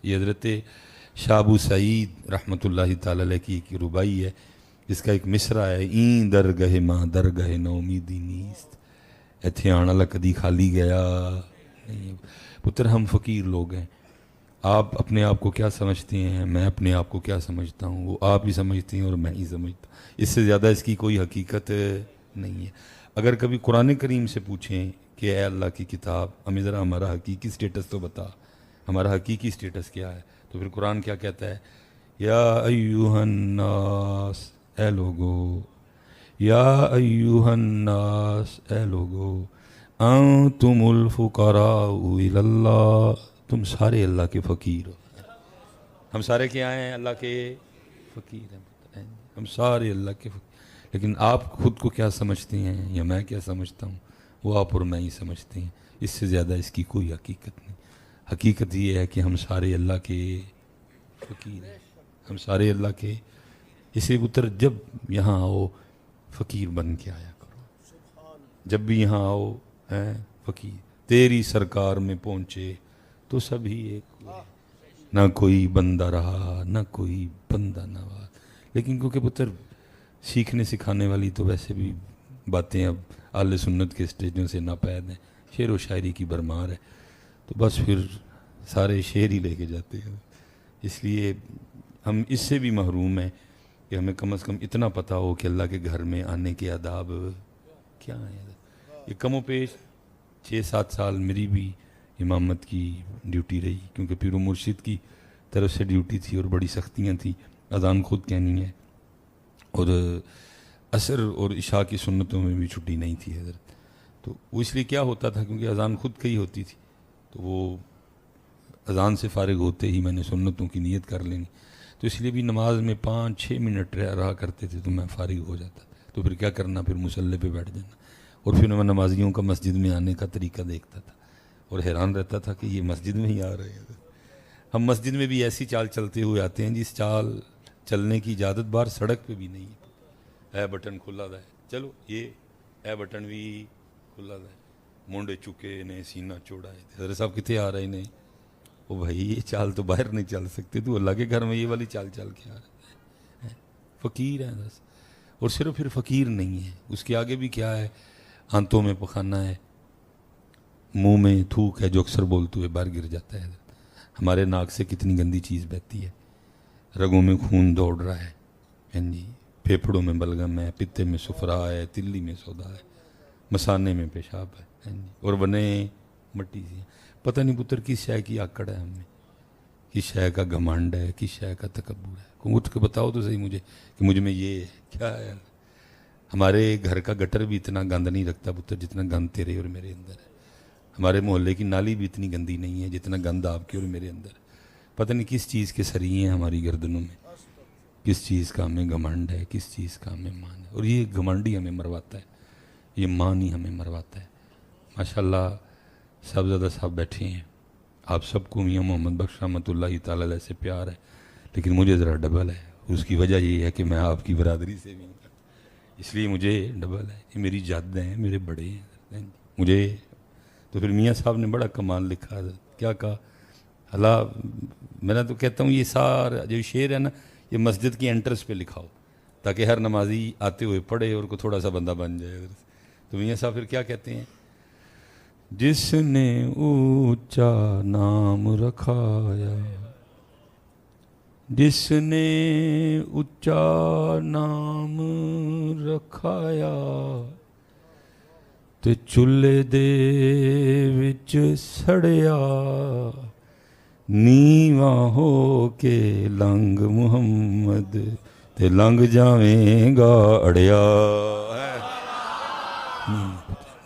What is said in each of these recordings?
یہ حضرت شاہ ابو سعید رحمۃ اللہ تعالی علیہ کی ایک ربائی ہے، جس کا ایک مصرع ہے، این درگہ ماں درگہ نو امیدی نیست، ایتھے آن والا کدی خالی گیا نہیں۔ پتر ہم فقیر لوگ ہیں، آپ اپنے آپ کو کیا سمجھتے ہیں، میں اپنے آپ کو کیا سمجھتا ہوں، وہ آپ ہی سمجھتے ہیں اور میں ہی سمجھتا ہوں، اس سے زیادہ اس کی کوئی حقیقت نہیں ہے۔ اگر کبھی قرآن کریم سے پوچھیں کہ اے اللہ کی کتاب ہمیں ذرا ہمارا حقیقی سٹیٹس تو بتا، ہمارا حقیقی سٹیٹس کیا ہے، تو پھر قرآن کیا کہتا ہے؟ یا ایوہ الناس، اے لوگو، یا ایوہ الناس، اے لوگو، انتم الفقراء الی اللہ، تم سارے اللہ کے فقیر ہو۔ ہم سارے کیا ہیں؟ اللہ کے فقیر ہیں، ہم سارے اللہ کے فقیر۔ لیکن آپ خود کو کیا سمجھتے ہیں یا میں کیا سمجھتا ہوں، وہ آپ اور میں ہی سمجھتے ہیں، اس سے زیادہ اس کی کوئی حقیقت نہیں۔ حقیقت یہ ہے کہ ہم سارے اللہ کے فقیر ہیں، ہم سارے اللہ کے۔ اسی پتر جب یہاں آؤ فقیر بن کے آیا کرو، جب بھی یہاں آؤ فقیر، تیری سرکار میں پہنچے تو سبھی ایک ہوئے، نہ کوئی بندہ رہا نہ کوئی بندہ نواز۔ لیکن کیونکہ پتر سیکھنے سکھانے والی تو ویسے بھی باتیں اب اہل سنت کے اسٹیجوں سے ناپید ہیں، شعر و شاعری کی بھرمار ہے، تو بس پھر سارے شعر ہی لے کے جاتے ہیں۔ اس لیے ہم اس سے بھی محروم ہیں کہ ہمیں کم از کم اتنا پتہ ہو کہ اللہ کے گھر میں آنے کے آداب کیا ہیں۔ یہ کم و پیش 6-7 سال میری بھی امامت کی ڈیوٹی رہی، کیونکہ پیر و مرشد کی طرف سے ڈیوٹی تھی اور بڑی سختیاں تھیں، اذان خود کہنی ہے، اور عصر اور عشاء کی سنتوں میں بھی چھٹی نہیں تھی حضرت۔ تو وہ اس لیے کیا ہوتا تھا، کیونکہ اذان خود کہی ہوتی تھی، تو وہ اذان سے فارغ ہوتے ہی میں نے سنتوں کی نیت کر لینی، تو اس لیے بھی نماز میں 5-6 منٹ رہا کرتے تھے تو میں فارغ ہو جاتا، تو پھر کیا کرنا، پھر مصلی پہ بیٹھ جانا، اور پھر میں نمازیوں کا مسجد میں آنے کا طریقہ دیکھتا تھا اور حیران رہتا تھا کہ یہ مسجد میں ہی آ رہے ہیں۔ ہم مسجد میں بھی ایسی چال چلتے ہوئے آتے ہیں جس چال چلنے کی اجازت بار سڑک پہ بھی نہیں ہے۔ اے بٹن کھلا دا ہے، چلو یہ اے بٹن بھی کھلا دا ہے، مونڈے چکے نے سینہ چوڑا ہے، حضرت صاحب کتنے آ رہے ہیں؟ او بھائی یہ چال تو باہر نہیں چل سکتے، تو اللہ کے گھر میں یہ والی چال چل کے آ رہے ہیں۔ فقیر ہیں بس، اور صرف پھر فقیر نہیں ہے، اس کے آگے بھی کیا ہے، آنتوں میں پخانا ہے، منہ میں تھوک ہے جو اکثر بولتے ہوئے باہر گر جاتا ہے۔ ہمارے ناک سے کتنی گندی چیز بہتی ہے، رگوں میں خون دوڑ رہا ہے، جی، پھیپھڑوں میں بلغم ہے، پتے میں سفرا ہے، تلی میں سودا ہے، مسانے میں پیشاب ہے، اور بنے مٹی سے۔ پتہ نہیں پتر کس شے کی آکڑ ہے ہم میں، کس شے کا گھمنڈ ہے، کس شے کا تکبر ہے، کوئی اٹھ کے بتاؤ تو صحیح مجھے کہ مجھ میں یہ ہے کیا ہے۔ ہمارے گھر کا گٹر بھی اتنا گند نہیں رکھتا پتر جتنا گند تیرے اور میرے اندر ہے، ہمارے محلے کی نالی بھی اتنی گندی نہیں ہے جتنا گند آپ کے اور میرے اندر ہے۔ پتہ نہیں کس چیز کے سری ہیں ہماری گردنوں میں، کس چیز کا ہمیں گھمنڈ ہے، کس چیز کا ہمیں مان ہے، اور یہ گھمنڈ ہی ہمیں مرواتا ہے، یہ مان ہی ہمیں مرواتا ہے۔ ماشاءاللہ صاحبزادہ صاحب بیٹھے ہیں، آپ سب کو میاں محمد بخش رحمۃ اللہ تعالی علیہ سے پیار ہے، لیکن مجھے ذرا ڈبل ہے۔ اس کی وجہ یہ ہے کہ میں آپ کی برادری سے بھی ہوں، اس لیے مجھے ڈبل ہے، یہ میری جد ہیں، میرے بڑے ہیں مجھے۔ تو پھر میاں صاحب نے بڑا کمال لکھا، کیا کہا، اللہ میں تو کہتا ہوں یہ سارا جو شعر ہے نا، یہ مسجد کی انٹرس پہ لکھا ہو تاکہ ہر نمازی آتے ہوئے پڑھے اور کو تھوڑا سا بندہ بن جائے۔ تو میاں صاحب پھر کیا کہتے ہیں، جس نے اونچا نام رکھایا، جس نے اونچا نام رکھایا، تے چولہے دے وچ سڑیا، نیواں ہو کے لنگ محمد تے لنگ جاویں گا اڑیا۔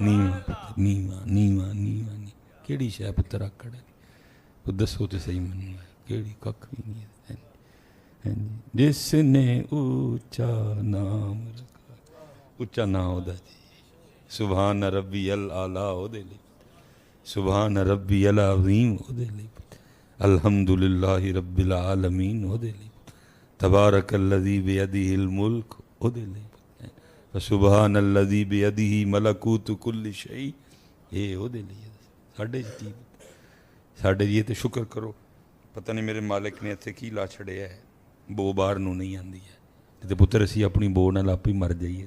نیواں نیواں نیواں نیواں کیڑی شے پتر آکڑ ہے، تو دسو تو صحیح منوں ہے کیڑی، ککھ بھی نہیں ہے۔ جس نے اونچا نام رکھا، اونچا نام ہودا جی، سبحان ربی الاعلیٰ ہو دے لئی، سبحان ربی العظیم ہو دے لئی، الحمدللہ رب العالمین ہو دے لئی، تبارک الذی بیدہ الملک ہو دے لئی، فسبحان الذی بیدہ ملکوت کل شیء، یہ ہو دے لئی۔ ساڈے یہ تو شکر کرو ਪਤਾ ਨਹੀਂ ਮੇਰੇ ਮਾਲਕ ਨੇ ਇੱਥੇ ਕੀ ਲਾ ਛੜਿਆ ਹੈ, ਬੋ ਬਾਹਰ ਨੂੰ ਨਹੀਂ ਆਉਂਦੀ ਹੈ ਤੇ ਪੁੱਤਰ ਅਸੀਂ ਆਪਣੀ ਬੋ ਨਾਲ ਆਪ ਹੀ ਮਰ ਜਾਈਏ।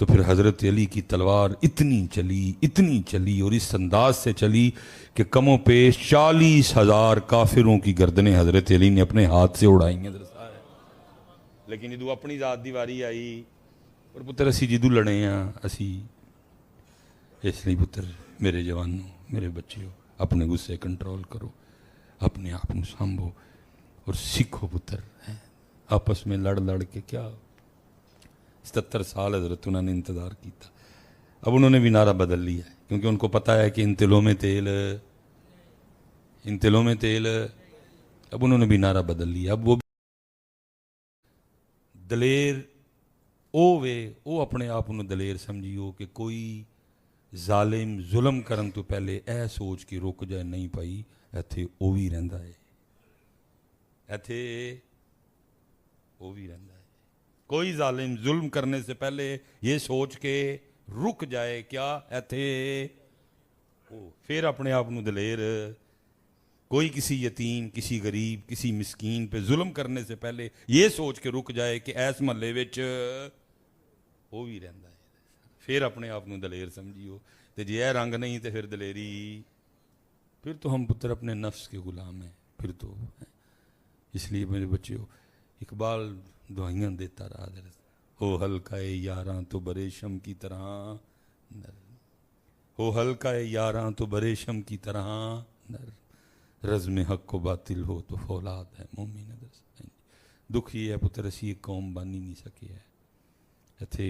تو پھر حضرت علی کی تلوار اتنی چلی اور اس انداز سے چلی کہ کم و پیش 40,000 کافروں کی گردنیں حضرت علی نے اپنے ہاتھ سے اڑائی ہیں. لیکن جدو اپنی ذات دی واری آئی اور پتر اسی جدو لڑے ہیں اسی اس لیے پتر میرے جوانوں میرے بچیوں اپنے غصے کنٹرول کرو, اپنے آپ کو سانبھو اور سیکھو پتر. آپس میں لڑ کے کیا 77 سال حضرت انہوں نے انتظار کیتا. اب انہوں نے بھی نعرہ بدل لیا ہے کیونکہ ان کو پتہ ہے کہ ان تلوں میں تیل اب انہوں نے بھی نعرہ بدل لیا. اب وہ دلیر او اپنے آپ انہوں دلیر سمجھیو کہ کوئی ظالم ظلم کرن تو پہلے اے سوچ کے رک جائے نہیں پائی ایتھے او بھی رہندا ہے, ایتھے او بھی رہندا ہے. کوئی ظالم ظلم کرنے سے پہلے یہ سوچ کے رک جائے کیا ایتھے پھر اپنے آپ نو دلیر. کوئی کسی یتیم کسی غریب کسی مسکین پہ ظلم کرنے سے پہلے یہ سوچ کے رک جائے کہ ایس محلے وچ وہ بھی رہندا ہے پھر اپنے آپ نو دلیر سمجھیو. تے جے اے رنگ نہیں تے پھر دلیری پھر تو ہم پتر اپنے نفس کے غلام ہیں پھر تو. اس لیے میرے بچیو اقبال دعائیاں دیتا رہا ہو ہلکا یاراں تو برے شم کی طرح ہو ہلکا یاراں تو برے شم کی طرح رزم حق و باطل ہو تو فولاد ہے مومن. دکھ یہ ہے پتر اسی ایک قوم بن ہی نہیں سکے ہے ایتھے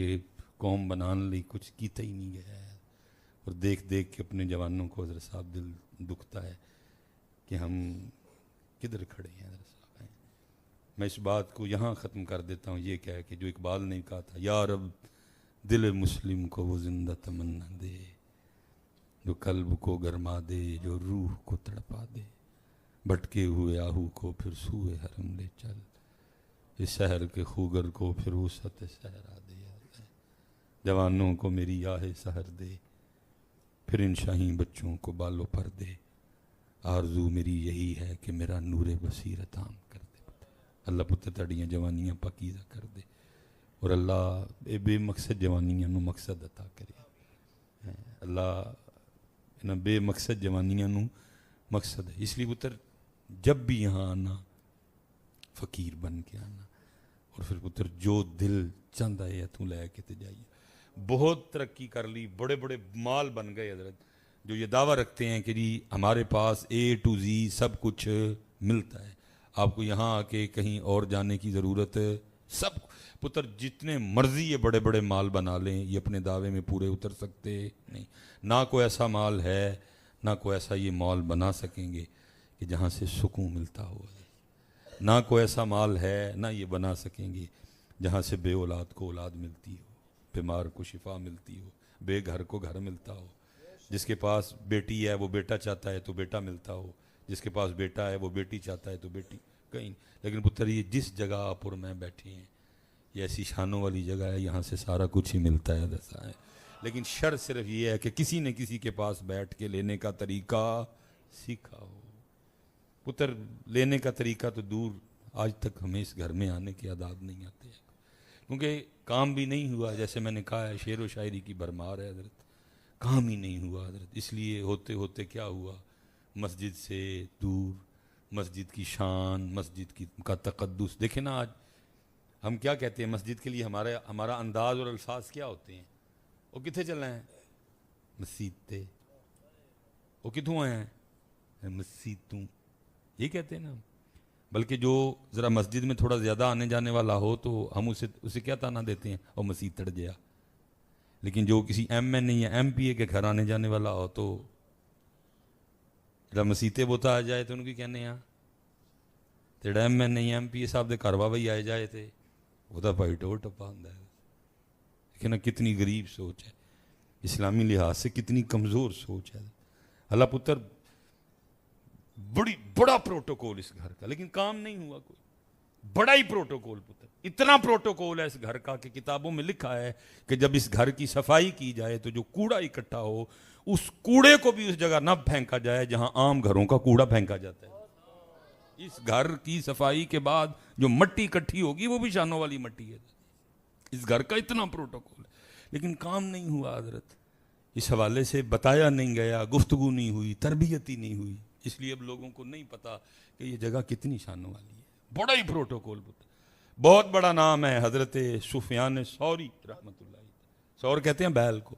قوم بنان لئی کچھ کیتا ہی نہیں گیا ہے. اور دیکھ کے اپنے جوانوں کو حضرت صاحب دل دکھتا ہے کہ ہم کدھر کھڑے ہیں. حضرت صاحب میں اس بات کو یہاں ختم کر دیتا ہوں یہ کہہ کہ جو اقبال نے کہا تھا یا رب دل مسلم کو وہ زندہ تمنا دے جو قلب کو گرما دے جو روح کو تڑپا دے بھٹکے ہوئے آہو کو پھر سوئے حرم لے چل اس شہر کے خوگر کو پھر وسعت صحرا دے. جوانوں کو میری آہ سحر دے پھر ان شاہین بچوں کو بالوں پر دے. آرزو میری یہی ہے کہ میرا نور بصیرت عام کر دے. اللہ پتر تڑیاں جوانیاں پاکیزہ کر دے اور اللہ بے مقصد جوانیاں نو مقصد عطا کرے. اللہ انہاں بے مقصد جوانیاں نو مقصد ہے. اس لیے پتر جب بھی یہاں آنا فقیر بن کے آنا اور پھر پتر جو دل چاہتا ہے تو لے کے تے جائیے. بہت ترقی کر لی بڑے مال بن گئے حضرت جو یہ دعویٰ رکھتے ہیں کہ جی ہمارے پاس A to Z سب کچھ ملتا ہے آپ کو یہاں آ کے کہیں اور جانے کی ضرورت سب پتر جتنے مرضی یہ بڑے مال بنا لیں یہ اپنے دعوے میں پورے اتر سکتے نہیں. نہ کوئی ایسا مال ہے نہ کوئی ایسا یہ مال بنا سکیں گے کہ جہاں سے سکون ملتا ہو. نہ کوئی ایسا مال ہے نہ یہ بنا سکیں گے جہاں سے بے اولاد کو اولاد ملتی ہو بیمار کو شفا ملتی ہو بے گھر کو گھر ملتا ہو. جس کے پاس بیٹی ہے وہ بیٹا چاہتا ہے تو بیٹا ملتا ہو جس کے پاس بیٹا ہے وہ بیٹی چاہتا ہے تو بیٹی کہیں. لیکن پتر یہ جس جگہ آپ اور میں بیٹھے ہیں یہ ایسی شانوں والی جگہ ہے یہاں سے سارا کچھ ہی ملتا ہے ایسا ہے. لیکن شرط صرف یہ ہے کہ کسی نے کسی کے پاس بیٹھ کے لینے کا طریقہ سیکھا ہو. پتر لینے کا طریقہ تو دور آج تک ہمیں اس گھر میں آنے کے عادات نہیں آتے ہیں کیونکہ کام بھی نہیں ہوا. جیسے میں نے کہا ہے شعر و شاعری کی بھرمار ہے حضرت کام ہی نہیں ہوا حضرت. اس لیے ہوتے کیا ہوا مسجد سے دور مسجد کی شان مسجد کا تقدس. دیکھیں نا آج ہم کیا کہتے ہیں مسجد کے لیے ہمارا انداز اور الفاظ کیا ہوتے ہیں. وہ کتنے چل رہے ہیں مسجد تے وہ کتوں آئے ہیں مسجد توں یہ کہتے ہیں نا. بلکہ جو ذرا مسجد میں تھوڑا زیادہ آنے جانے والا ہو تو ہم اسے کیا تانا دیتے ہیں اور مسجد تڑ گیا. لیکن جو کسی MN یا MP کے گھر آنے جانے والا ہو تو جب مسیتے بوتا آ جائے تو ان کی کہنے ہیں تیرا MN یا MP صاحب دے گھر بھائی آئے جائے تھے وہ تو بھائی ٹور ٹپا ہوتا ہے. لیکن کتنی غریب سوچ ہے اسلامی لحاظ سے کتنی کمزور سوچ ہے. اللہ پتر بڑا پروٹوکول اس گھر کا لیکن کام نہیں ہوا کوئی. بڑا ہی پروٹوکول پتر اتنا پروٹوکول ہے اس گھر کا کہ کتابوں میں لکھا ہے کہ جب اس گھر کی صفائی کی جائے تو جو کوڑا اکٹھا ہو اس کوڑے کو بھی اس جگہ نہ پھینکا جائے جہاں عام گھروں کا کوڑا پھینکا جاتا ہے. اس گھر کی صفائی کے بعد جو مٹی اکٹھی ہوگی وہ بھی شانوں والی مٹی ہے. اس گھر کا اتنا پروٹوکول ہے. لیکن کام نہیں ہوا حضرت، اس حوالے سے بتایا نہیں گیا، گفتگو نہیں ہوئی، تربیت ہی نہیں ہوئی، اس لیے اب لوگوں کو نہیں پتا کہ یہ جگہ کتنی شانوں والی ہے، بڑا ہی پروٹوکول بہت بڑا نام ہے حضرت سفیان ثوری رحمۃ اللہ، سور کہتے ہیں بیل کو،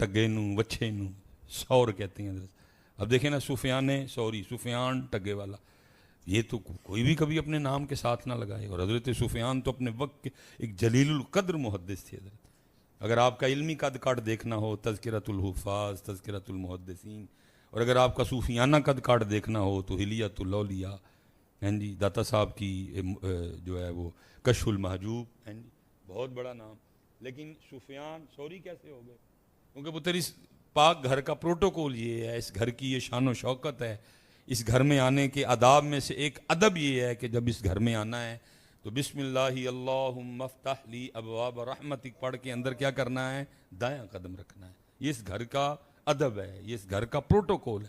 ٹگے نو وچھے نو سور کہتے ہیں حضرت۔ اب دیکھیں نا سفیان ثوری، سفیان ٹگے والا، یہ تو کوئی بھی کبھی اپنے نام کے ساتھ نہ لگائے، اور حضرت سفیان تو اپنے وقت کے ایک جلیل القدر محدث تھے حضرت۔ اگر آپ کا علمی قد کاٹ دیکھنا ہو تذکرۃ الحفاظ، تذکرۃ المحدثین، اور اگر آپ کا صوفیانہ قد کاٹ دیکھنا ہو تو حلیۃ الاولیاء، ہیں جی، داتا صاحب کی جو ہے وہ کشف المحجوب، ہیں جی، بہت بڑا نام۔ لیکن سفیان ثوری کیسے ہو گئے؟ کیونکہ پتر اس پاک گھر کا پروٹوکول یہ ہے، اس گھر کی یہ شان و شوکت ہے، اس گھر میں آنے کے آداب میں سے ایک ادب یہ ہے کہ جب اس گھر میں آنا ہے تو بسم اللہ اللہم افتح لی ابواب رحمتک پڑھ کے اندر کیا کرنا ہے؟ دایاں قدم رکھنا ہے۔ یہ اس گھر کا ادب ہے، یہ اس گھر کا پروٹوکول ہے۔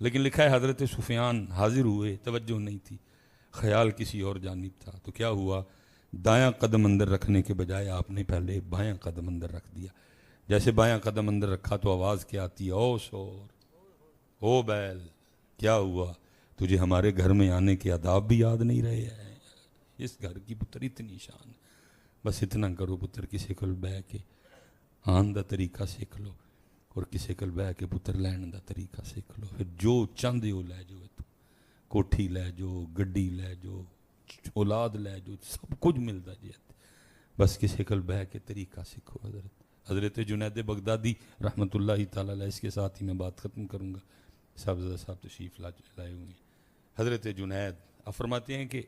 لیکن لکھا ہے حضرت سفیان حاضر ہوئے، توجہ نہیں تھی، خیال کسی اور جانب تھا، تو کیا ہوا؟ دایاں قدم اندر رکھنے کے بجائے آپ نے پہلے بایاں قدم اندر رکھ دیا۔ جیسے بایاں قدم اندر رکھا تو آواز کیا آتی ہے؟ او سور، او بیل، کیا ہوا؟ تجھے ہمارے گھر میں آنے کے آداب بھی یاد نہیں رہے ہیں؟ اس گھر کی پتر اتنی شان، بس اتنا کرو پتر، کسی کول بہ کے آن دا طریقہ سیکھ لو، اور کسی کول بہ کے پتر لین دا طریقہ سیکھ لو، پھر جو چاہتے ہو لے جو، کوٹھی لے جو، گڈی لے جو، اولاد لے جو، سب کچھ ملتا جی، بس کسی کول بہ کے طریقہ سیکھو۔ حضرت جنید بغدادی رحمۃ اللہ تعالیٰ علیہ، اس کے ساتھ ہی میں بات ختم کروں گا، صاحبزادہ صاحب تشریف لائے ہوئے ہیں۔ حضرت جنید آپ فرماتے ہیں کہ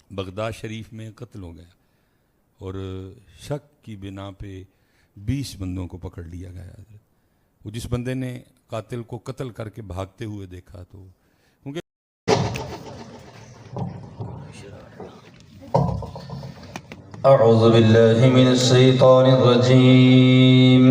بغداد شریف میں قتل ہو گیا، اور شک کی بنا پہ 20 بندوں کو پکڑ لیا گیا حضرت۔ وہ جس بندے نے قاتل کو قتل کر کے بھاگتے ہوئے دیکھا تو کیونکہ اعوذ باللہ من الشیطان الرجیم